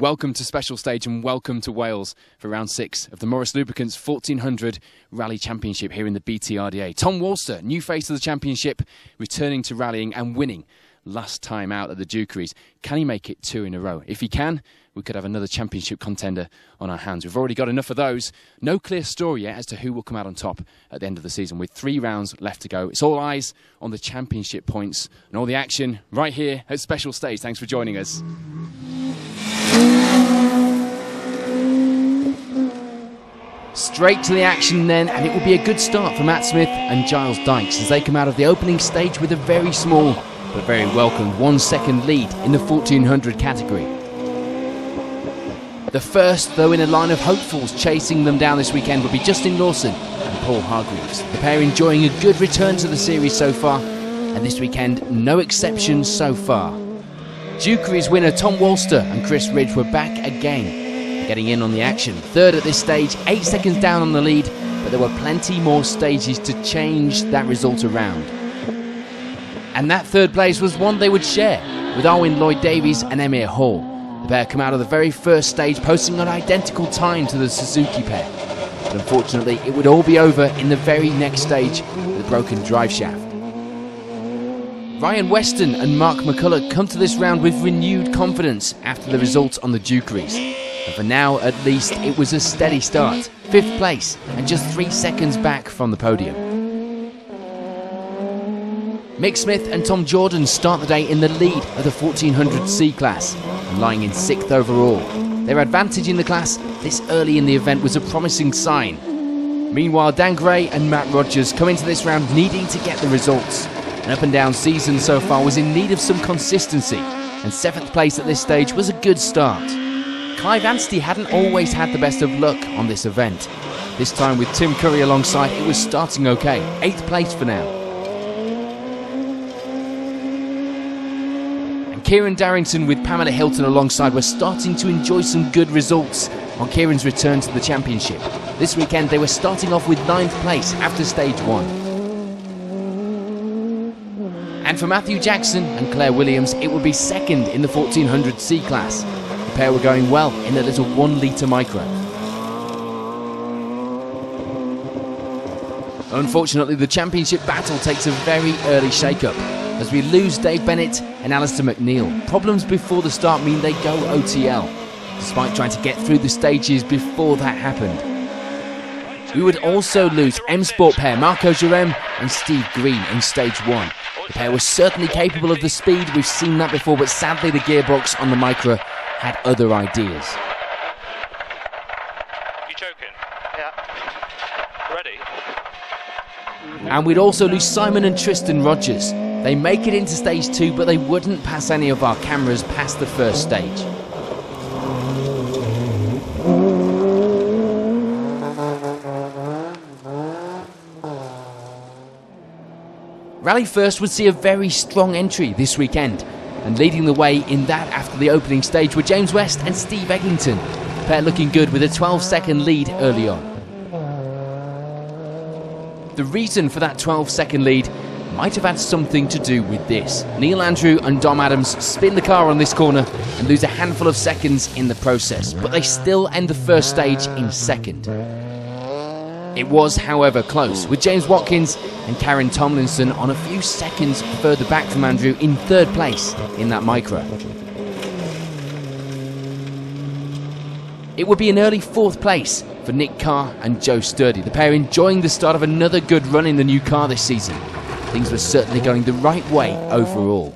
Welcome to Special Stage and welcome to Wales for round 6 of the Morris Lubricants 1400 Rally Championship here in the BTRDA. Tom Walster, new face of the championship, returning to rallying and winning last time out at the Dukeries. Can he make it 2 in a row? If he can, we could have another championship contender on our hands. We've already got enough of those. No clear story yet as to who will come out on top at the end of the season with 3 rounds left to go. It's all eyes on the championship points and all the action right here at Special Stage. Thanks for joining us. Straight to the action then, and it will be a good start for Matt Smith and Giles Dykes as they come out of the opening stage with a very small but very welcomed 1 second lead in the 1400 category. The first, though, in a line of hopefuls chasing them down this weekend will be Justin Lawson and Paul Hargreaves. The pair enjoying a good return to the series so far, and this weekend no exceptions so far. Dukeries winner Tom Walster and Chris Ridge were back again, getting in on the action. Third at this stage, 8 seconds down on the lead, but there were plenty more stages to change that result around. And that third place was one they would share with Arwin Lloyd-Davies and Emir Hall. The pair come out of the very first stage posting an identical time to the Suzuki pair. But unfortunately, it would all be over in the very next stage with a broken drive shaft. Ryan Weston and Mark McCulloch come to this round with renewed confidence after the result on the Dukeries. And for now, at least, it was a steady start. 5th place and just 3 seconds back from the podium. Mick Smith and Tom Jordan start the day in the lead of the 1400 C class and lying in 6th overall. Their advantage in the class this early in the event was a promising sign. Meanwhile, Dan Gray and Matt Rogers come into this round needing to get the results. An up and down season so far was in need of some consistency, and 7th place at this stage was a good start. Clive Anstey hadn't always had the best of luck on this event. This time with Tim Curry alongside, it was starting okay. 8th place for now. And Kieran Darrington with Pamela Hilton alongside were starting to enjoy some good results on Kieran's return to the championship. This weekend they were starting off with 9th place after stage 1. And for Matthew Jackson and Claire Williams, it would be 2nd in the 1400 C class. The pair were going well in the little 1 litre micro. Unfortunately, the championship battle takes a very early shake-up as we lose Dave Bennett and Alistair McNeil. Problems before the start mean they go OTL, despite trying to get through the stages before that happened. We would also lose M-Sport pair Marco Jerem and Steve Green in stage 1. The pair was certainly capable of the speed, we've seen that before, but sadly the gearbox on the Micra had other ideas. You joking? Yeah. Ready? And we'd also lose Simon and Tristan Rogers. They make it into stage 2, but they wouldn't pass any of our cameras past the first stage. Rally First would see a very strong entry this weekend, and leading the way in that after the opening stage were James West and Steve Eglinton, the pair looking good with a 12-second lead early on. The reason for that 12-second lead might have had something to do with this. Neil Andrew and Dom Adams spin the car on this corner and lose a handful of seconds in the process, but they still end the first stage in 2nd. It was, however, close, with James Watkins and Karen Tomlinson on a few seconds further back from Andrew in 3rd place in that micro. It would be an early 4th place for Nick Carr and Joe Sturdy, the pair enjoying the start of another good run in the new car this season. Things were certainly going the right way overall.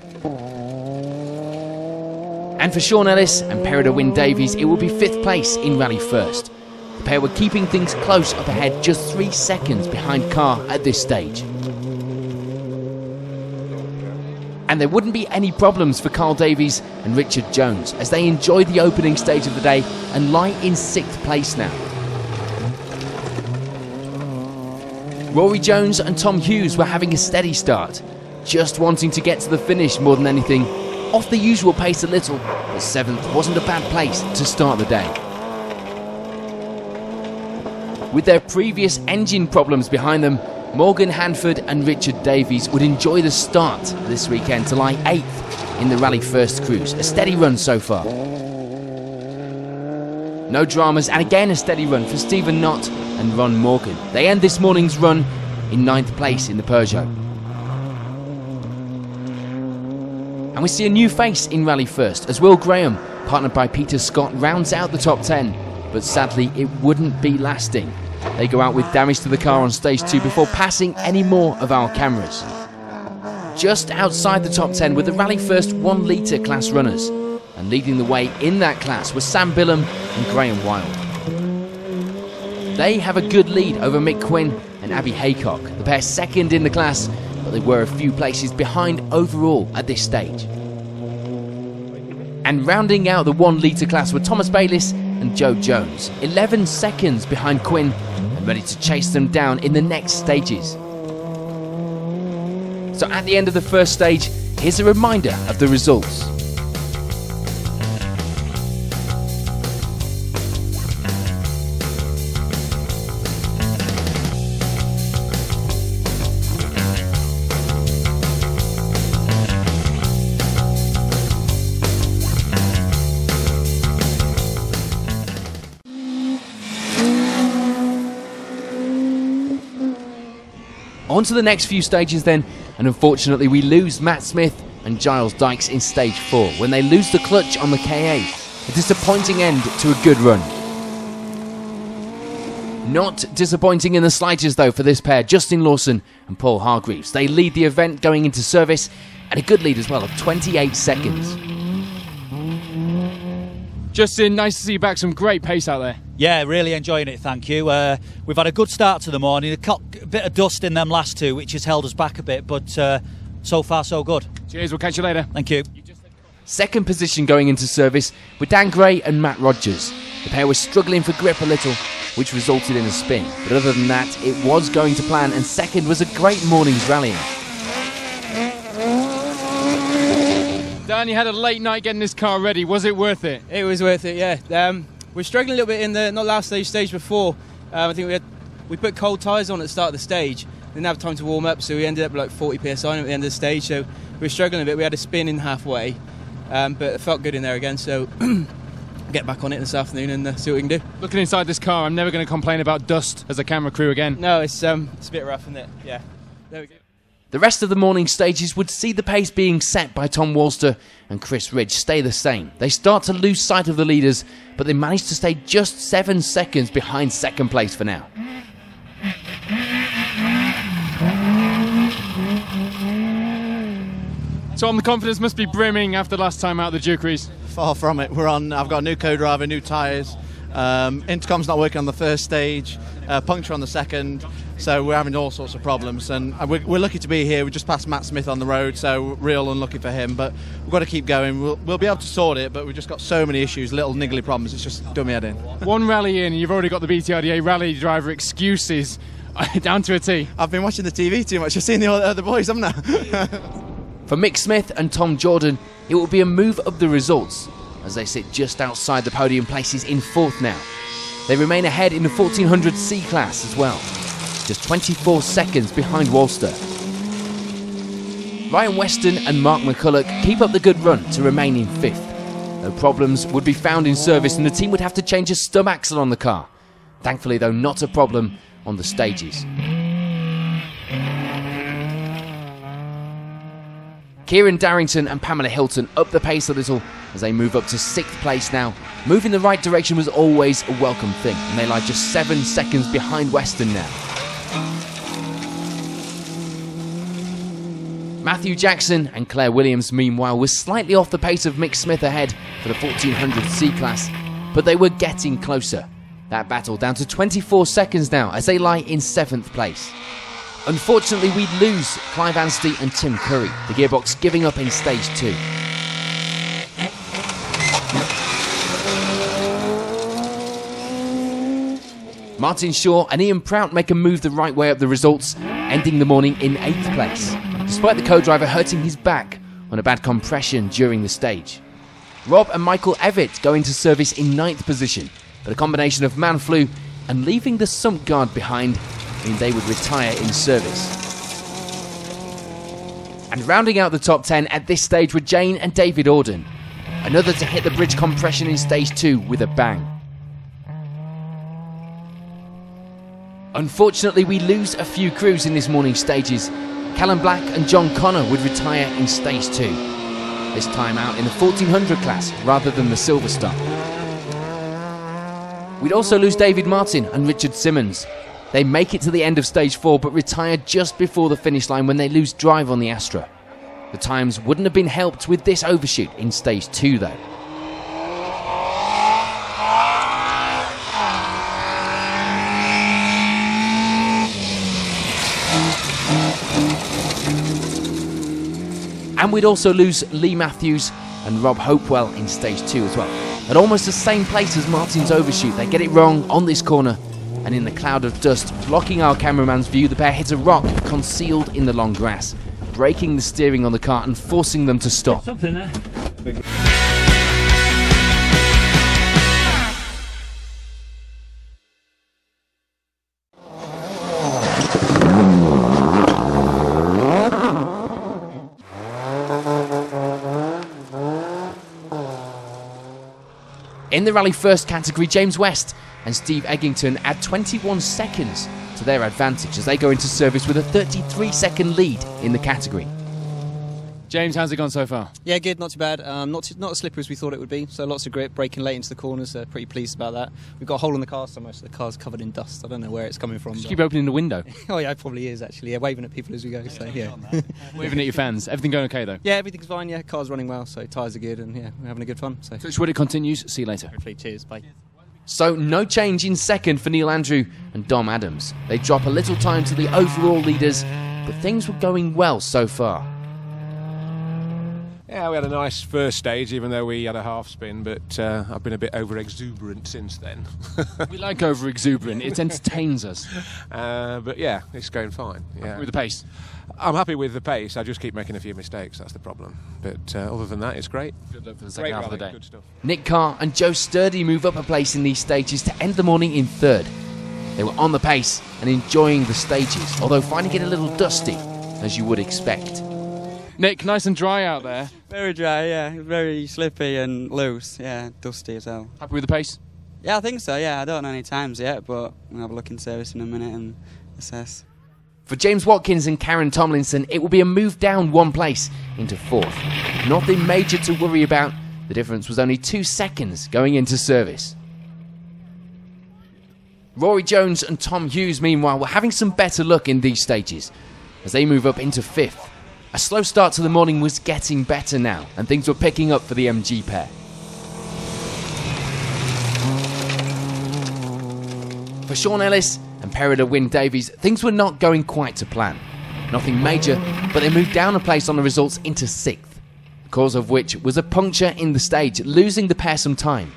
And for Sean Ellis and Perida Wynne Davies, it will be 5th place in Rally First. The pair were keeping things close up ahead, just 3 seconds behind Carr at this stage. And there wouldn't be any problems for Carl Davies and Richard Jones as they enjoy the opening stage of the day and lie in 6th place now. Rory Jones and Tom Hughes were having a steady start, just wanting to get to the finish more than anything. Off the usual pace a little, but 7th wasn't a bad place to start the day. With their previous engine problems behind them, Morgan Hanford and Richard Davies would enjoy the start this weekend to lie 8th in the Rally First cruise. A steady run so far. No dramas, and again a steady run for Stephen Knott and Ron Morgan. They end this morning's run in 9th place in the Peugeot. And we see a new face in Rally First as Will Graham, partnered by Peter Scott, rounds out the top 10. But sadly, it wouldn't be lasting. They go out with damage to the car on stage 2 before passing any more of our cameras. Just outside the top 10 were the Rally First 1 litre class runners. And leading the way in that class was Sam Billam and Graham Wild. They have a good lead over Mick Quinn and Abby Haycock, the pair second in the class, but they were a few places behind overall at this stage. And rounding out the 1 litre class were Thomas Bayliss and Joe Jones, 11 seconds behind Quinn and ready to chase them down in the next stages. So at the end of the first stage, here's a reminder of the results. On to the next few stages then, and unfortunately we lose Matt Smith and Giles Dykes in stage 4 when they lose the clutch on the KA. A disappointing end to a good run. Not disappointing in the slightest though for this pair, Justin Lawson and Paul Hargreaves. They lead the event going into service, and a good lead as well of 28 seconds. Justin, nice to see you back. Some great pace out there. Yeah, really enjoying it, thank you. We've had a good start to the morning. A bit of dust in them last 2, which has held us back a bit, but so far so good. Cheers, we'll catch you later. Thank you. Second position going into service were Dan Gray and Matt Rogers. The pair were struggling for grip a little, which resulted in a spin. But other than that, it was going to plan, and second was a great morning's rallying. Dan, you had a late night getting this car ready. Was it worth it? It was worth it, yeah. We're struggling a little bit in the not last stage before. I think we put cold tyres on at the start of the stage. Didn't have time to warm up, so we ended up with like 40 psi at the end of the stage. So we were struggling a bit. We had a spin in halfway, but it felt good in there again. So get back on it this afternoon and see what we can do. Looking inside this car, I'm never going to complain about dust as a camera crew again. No, it's a bit rough, isn't it? Yeah. There we go. The rest of the morning stages would see the pace being set by Tom Walster and Chris Ridge stay the same. They start to lose sight of the leaders, but they manage to stay just 7 seconds behind second place for now. Tom, the confidence must be brimming after last time out of the Dukeries. Far from it. I've got a new co-driver, new tyres. Intercom's not working on the first stage, puncture on the second, so we're having all sorts of problems, and we're lucky to be here. We just passed Matt Smith on the road, so real unlucky for him, but we've got to keep going. We'll be able to sort it, but we've just got so many issues, little niggly problems. It's just done me head in. One rally in and you've already got the BTRDA rally driver excuses down to a T. I've been watching the TV too much. I've seen the other boys, haven't I? For Mick Smith and Tom Jordan, it will be a move up the results as they sit just outside the podium places in 4th now. They remain ahead in the 1400 C class as well, just 24 seconds behind Walster. Ryan Weston and Mark McCulloch keep up the good run to remain in 5th. No problems would be found in service and the team would have to change a stub axle on the car. Thankfully though, not a problem on the stages. Kieran Darrington and Pamela Hilton up the pace a little as they move up to 6th place now. Moving the right direction was always a welcome thing, and they lie just 7 seconds behind Weston now. Matthew Jackson and Claire Williams, meanwhile, were slightly off the pace of Mick Smith ahead for the 1400 C class, but they were getting closer. That battle down to 24 seconds now as they lie in 7th place. Unfortunately, we'd lose Clive Anstey and Tim Curry, the gearbox giving up in stage 2. Martin Shaw and Ian Prout make a move the right way up the results, ending the morning in 8th place, despite the co-driver hurting his back on a bad compression during the stage. Rob and Michael Evett go into service in 9th position, but a combination of man flu and leaving the sump guard behind mean they would retire in service. And rounding out the top 10 at this stage were Jane and David Auden, another to hit the bridge compression in stage 2 with a bang. Unfortunately, we lose a few crews in this morning's stages. Callum Black and John Connor would retire in stage 2. This time out in the 1400 class rather than the Silver Star. We'd also lose David Martin and Richard Simmons. They make it to the end of stage 4 but retire just before the finish line when they lose drive on the Astra. The times wouldn't have been helped with this overshoot in stage 2 though. And we'd also lose Lee Matthews and Rob Hopewell in stage 2 as well. At almost the same place as Martin's overshoot, they get it wrong on this corner, and in the cloud of dust blocking our cameraman's view, the pair hit a rock concealed in the long grass, breaking the steering on the car and forcing them to stop. Something there. In the Rally First category, James West and Steve Eggington add 21 seconds to their advantage as they go into service with a 33-second lead in the category. James, how's it gone so far? Yeah, good, not too bad. Not as slippery as we thought it would be, so lots of grip, braking late into the corners, pretty pleased about that. We've got a hole in the car, so most of the car's covered in dust. I don't know where it's coming from. Just keep opening the window. Oh yeah, it probably is actually. Yeah, waving at people as we go, so yeah. Waving at your fans. Everything going okay though? Yeah, everything's fine, yeah, car's running well, so tyres are good, and yeah, we're having a good fun. So Touchwood, it continues. See you later. hopefully, cheers, bye. So no change in second for Neil Andrew and Dom Adams. They drop a little time to the overall leaders, but things were going well so far. Yeah, we had a nice first stage, even though we had a half spin, but I've been a bit over-exuberant since then. We like over-exuberant, it entertains us. But yeah, it's going fine. Yeah. With the pace? I'm happy with the pace, I just keep making a few mistakes, that's the problem. But other than that, it's great. Good luck for the second half of the day. Good stuff. Nick Carr and Joe Sturdy move up a place in these stages to end the morning in third. They were on the pace and enjoying the stages, although finding it a little dusty, as you would expect. Nick, nice and dry out there. Very dry, yeah. Very slippy and loose, yeah. Dusty as well. Happy with the pace? Yeah, I think so, yeah. I don't know any times yet, but I'll have a look in service in a minute and assess. For James Watkins and Karen Tomlinson, it will be a move down one place into fourth. Nothing major to worry about. The difference was only 2 seconds going into service. Rory Jones and Tom Hughes, meanwhile, were having some better luck in these stages as they move up into fifth. A slow start to the morning was getting better now, and things were picking up for the MG pair. For Sean Ellis and Perida Wynne Davies, things were not going quite to plan. Nothing major, but they moved down a place on the results into sixth, the cause of which was a puncture in the stage, losing the pair some time.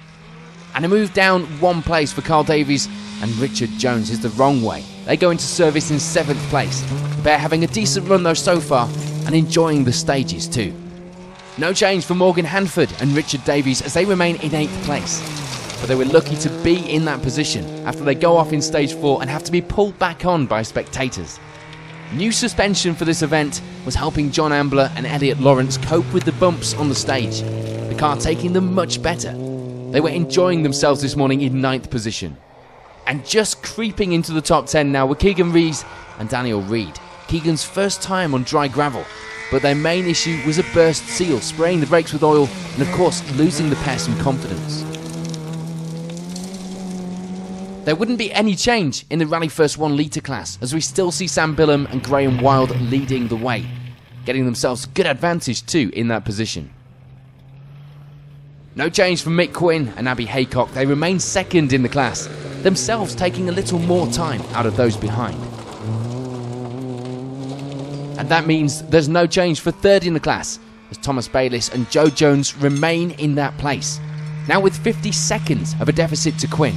And a move down one place for Carl Davies and Richard Jones is the wrong way. They go into service in 7th place, the pair having a decent run though so far and enjoying the stages too. No change for Morgan Hanford and Richard Davies as they remain in 8th place. But they were lucky to be in that position after they go off in stage 4 and have to be pulled back on by spectators. New suspension for this event was helping John Ambler and Elliot Lawrence cope with the bumps on the stage, the car taking them much better. They were enjoying themselves this morning in 9th position. And just creeping into the top 10 now were Keegan Rees and Daniel Reed. Keegan's first time on dry gravel, but their main issue was a burst seal, spraying the brakes with oil and of course losing the pair some confidence. There wouldn't be any change in the Rally First 1 litre class as we still see Sam Billam and Graham Wild leading the way, getting themselves good advantage too in that position. No change from Mick Quinn and Abby Haycock. They remain second in the class, themselves taking a little more time out of those behind. And that means there's no change for third in the class, as Thomas Bayliss and Joe Jones remain in that place, now with 50 seconds of a deficit to Quinn.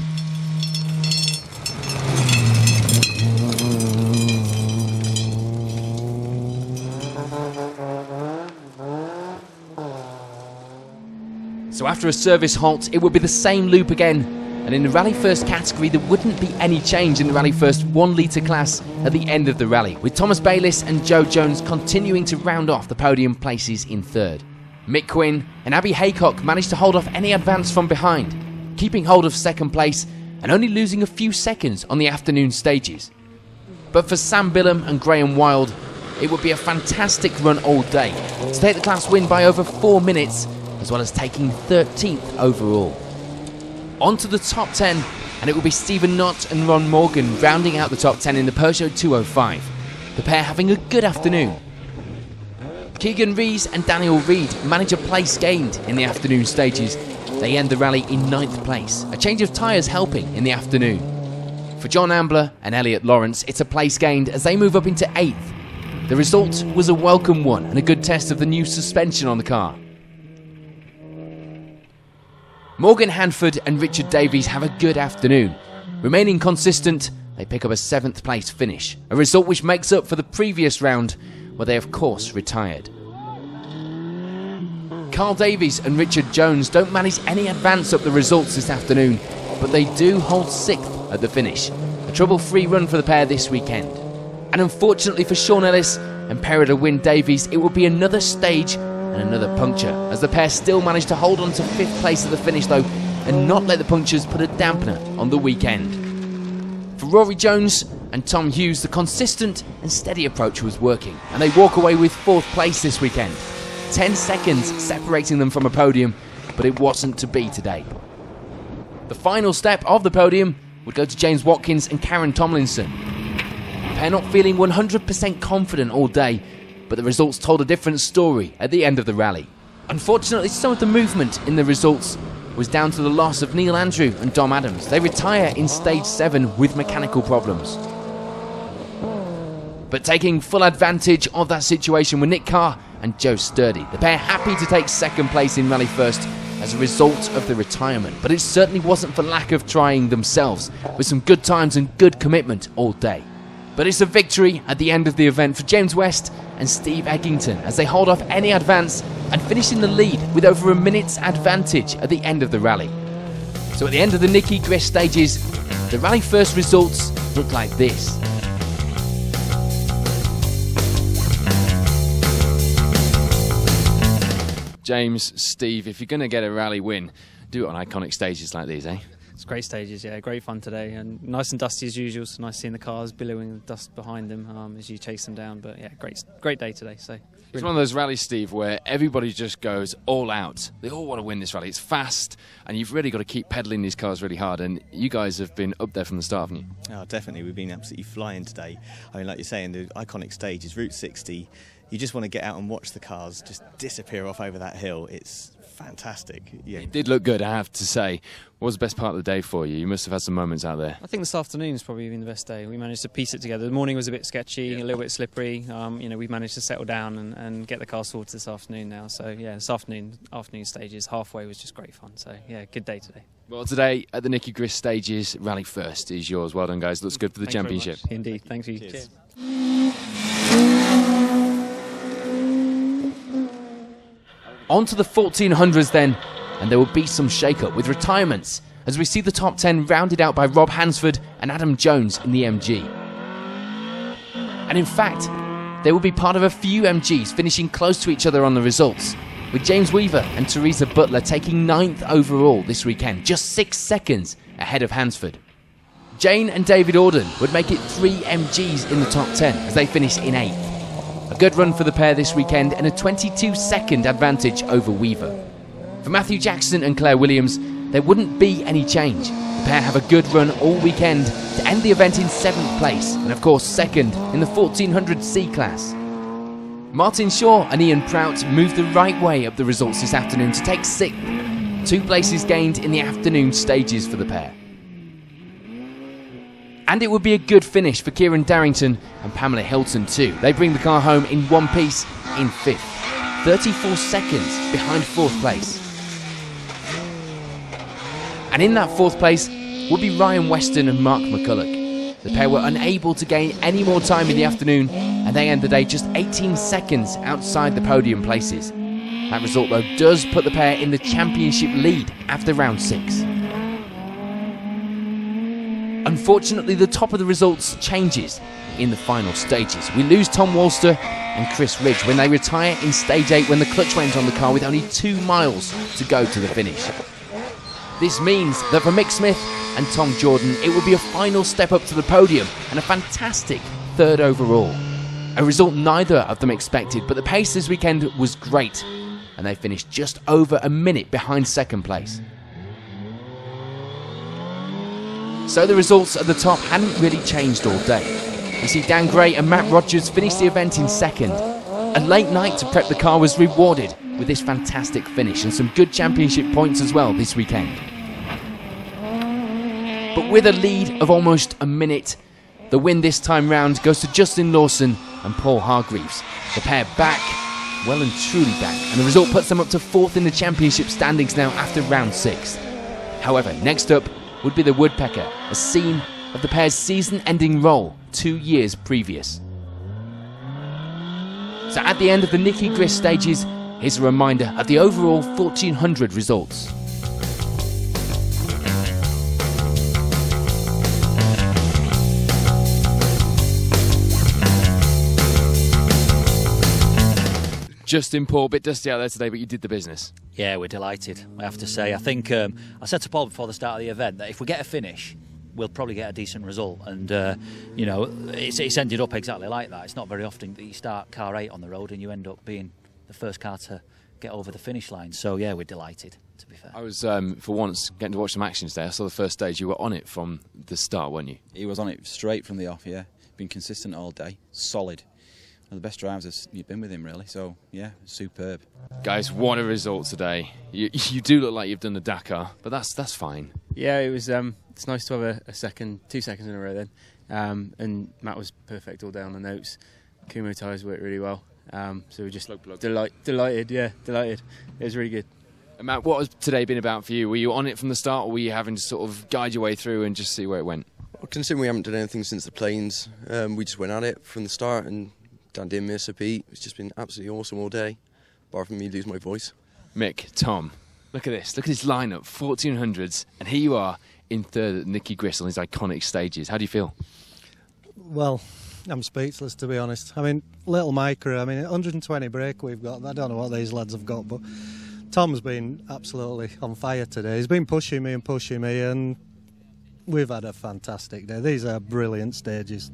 So after a service halt, it would be the same loop again, and in the Rally First category there wouldn't be any change in the Rally First 1 litre class at the end of the rally, with Thomas Bayliss and Joe Jones continuing to round off the podium places in third. Mick Quinn and Abby Haycock managed to hold off any advance from behind, keeping hold of second place and only losing a few seconds on the afternoon stages. But for Sam Billam and Graham Wild, it would be a fantastic run all day to take the class win by over 4 minutes, as well as taking 13th overall. On to the top 10, and it will be Stephen Knott and Ron Morgan rounding out the top 10 in the Peugeot 205. The pair having a good afternoon. Keegan Rees and Daniel Reed manage a place gained in the afternoon stages. They end the rally in 9th place, a change of tyres helping in the afternoon. For John Ambler and Elliot Lawrence, it's a place gained as they move up into 8th. The result was a welcome one and a good test of the new suspension on the car. Morgan Hanford and Richard Davies have a good afternoon. Remaining consistent, they pick up a 7th place finish, a result which makes up for the previous round where they of course retired. Carl Davies and Richard Jones don't manage any advance up the results this afternoon, but they do hold 6th at the finish. A trouble-free run for the pair this weekend. And unfortunately for Sean Ellis and Pereira Wynne Davies, it will be another stage and another puncture, as the pair still manage to hold on to 5th place at the finish though, and not let the punctures put a dampener on the weekend. For Rory Jones and Tom Hughes, the consistent and steady approach was working, and they walk away with 4th place this weekend. 10 seconds separating them from a podium, but it wasn't to be today. The final step of the podium would go to James Watkins and Karen Tomlinson. The pair not feeling 100% confident all day, but the results told a different story at the end of the rally. Unfortunately, some of the movement in the results was down to the loss of Neil Andrew and Dom Adams. They retire in stage 7 with mechanical problems. But taking full advantage of that situation were Nick Carr and Joe Sturdy. The pair happy to take 2nd place in Rally First as a result of the retirement, but it certainly wasn't for lack of trying themselves, with some good times and good commitment all day. But it's a victory at the end of the event for James West and Steve Eggington as they hold off any advance and finish in the lead with over a minute's advantage at the end of the rally. So at the end of the Nicky Grist stages, the Rally First results look like this. James, Steve, if you're going to get a rally win, do it on iconic stages like these, eh? It's great stages, yeah, great fun today, and nice and dusty as usual. So nice seeing the cars billowing the dust behind them as you chase them down. But yeah, great day today. So it's one of those rallies, Steve, where everybody just goes all out. They all want to win this rally. It's fast, and you've really got to keep pedaling these cars really hard. And you guys have been up there from the start, haven't you? Oh, definitely. We've been absolutely flying today. I mean, like you're saying, the iconic stage is Route 60. You just want to get out and watch the cars just disappear off over that hill. It's fantastic. Yeah. It did look good, I have to say. What was the best part of the day for you? You must have had some moments out there. I think this afternoon has probably been the best day. We managed to piece it together. The morning was a bit sketchy, a little bit slippery. We managed to settle down and get the car sorted this afternoon now. So yeah, this afternoon stages, halfway was just great fun. So yeah, good day today. Well, today at the Nicky Grist stages, Rally First is yours. Well done, guys. Looks good for the championship. Indeed, thank you. Cheers. On to the 1400s then, and there will be some shake-up with retirements as we see the top 10 rounded out by Rob Hansford and Adam Jones in the MG. And in fact, they will be part of a few MGs finishing close to each other on the results, with James Weaver and Teresa Butler taking 9th overall this weekend, just 6 seconds ahead of Hansford. Jane and David Auden would make it 3 MGs in the top 10 as they finish in 8th. A good run for the pair this weekend and a 22-second advantage over Weaver. For Matthew Jackson and Claire Williams, there wouldn't be any change. The pair have a good run all weekend to end the event in 7th place and of course 2nd in the 1400 C class. Martin Shaw and Ian Prout moved the right way up the results this afternoon to take 6th. 2 places gained in the afternoon stages for the pair. And it would be a good finish for Kieran Darrington and Pamela Hilton too. They bring the car home in one piece in 5th, 34 seconds behind 4th place. And in that 4th place would be Ryan Weston and Mark McCulloch. The pair were unable to gain any more time in the afternoon, and they end the day just 18 seconds outside the podium places. That result though does put the pair in the championship lead after round 6. Unfortunately, the top of the results changes in the final stages. We lose Tom Walster and Chris Ridge when they retire in stage 8 when the clutch went on the car with only 2 miles to go to the finish. This means that for Mick Smith and Tom Jordan, it will be a final step up to the podium and a fantastic 3rd overall. A result neither of them expected, but the pace this weekend was great, and they finished just over a minute behind 2nd place. So the results at the top hadn't really changed all day. We see Dan Gray and Matt Rogers finish the event in 2nd. A late night to prep the car was rewarded with this fantastic finish and some good championship points as well this weekend. But with a lead of almost a minute, the win this time round goes to Justin Lawson and Paul Hargreaves. The pair back, well and truly back, and the result puts them up to 4th in the championship standings now after round 6. However, next up would be the Woodpecker, a scene of the pair's season-ending roll 2 years previous. So at the end of the Nicky Grist stages, here's a reminder of the overall 1400 results. Justin, Paul, a bit dusty out there today, but you did the business. Yeah, we're delighted, I have to say. I think I said to Paul before the start of the event that if we get a finish, we'll probably get a decent result. And, you know, it's ended up exactly like that. It's not very often that you start car 8 on the road and you end up being the first car to get over the finish line. So, yeah, we're delighted, to be fair. I was, for once, getting to watch some action today. I saw the first stage. You were on it from the start, weren't you? He was on it straight from the off, yeah. Been consistent all day, solid. One of the best drivers you've been with him, really. So, yeah, superb. Guys, what a result today. You do look like you've done the Dakar, but that's fine. Yeah, it was. It's nice to have a second, 2 seconds in a row then. And Matt was perfect all day on the notes. Kumo tyres worked really well. So we're just delighted. Yeah, delighted. It was really good. And Matt, what has today been about for you? Were you on it from the start, or were you having to sort of guide your way through and just see where it went? Well, considering we haven't done anything since the plains, we just went at it from the start, and Dan didn't miss a beat. It's just been absolutely awesome all day, apart from me losing my voice. Mick, Tom, look at this. Look at this lineup, 1400s, and here you are in 3rd at Nicky Grist on these iconic stages. How do you feel? Well, I'm speechless, to be honest. I mean, little micro, 120 brake we've got. I don't know what these lads have got, but Tom's been absolutely on fire today. He's been pushing me, and we've had a fantastic day. These are brilliant stages.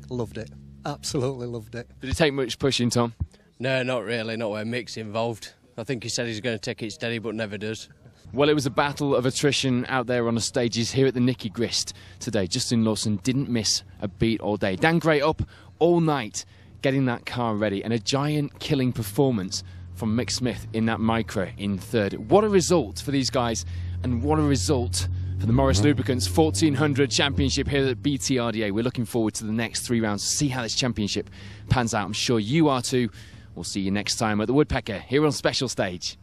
Loved it. Absolutely loved it. Did it take much pushing, Tom? No, not really, not where Mick's involved. I think he said he's going to take it steady, but never does. Well, it was a battle of attrition out there on the stages here at the Nicky Grist today. Justin Lawson didn't miss a beat all day. Dan Gray up all night getting that car ready, and a giant killing performance from Mick Smith in that micro in 3rd. What a result for these guys, and what a result for the Morris Lubricants 1400 Championship here at BTRDA. We're looking forward to the next 3 rounds to see how this championship pans out. I'm sure you are too. We'll see you next time at the Woodpecker here on Special Stage.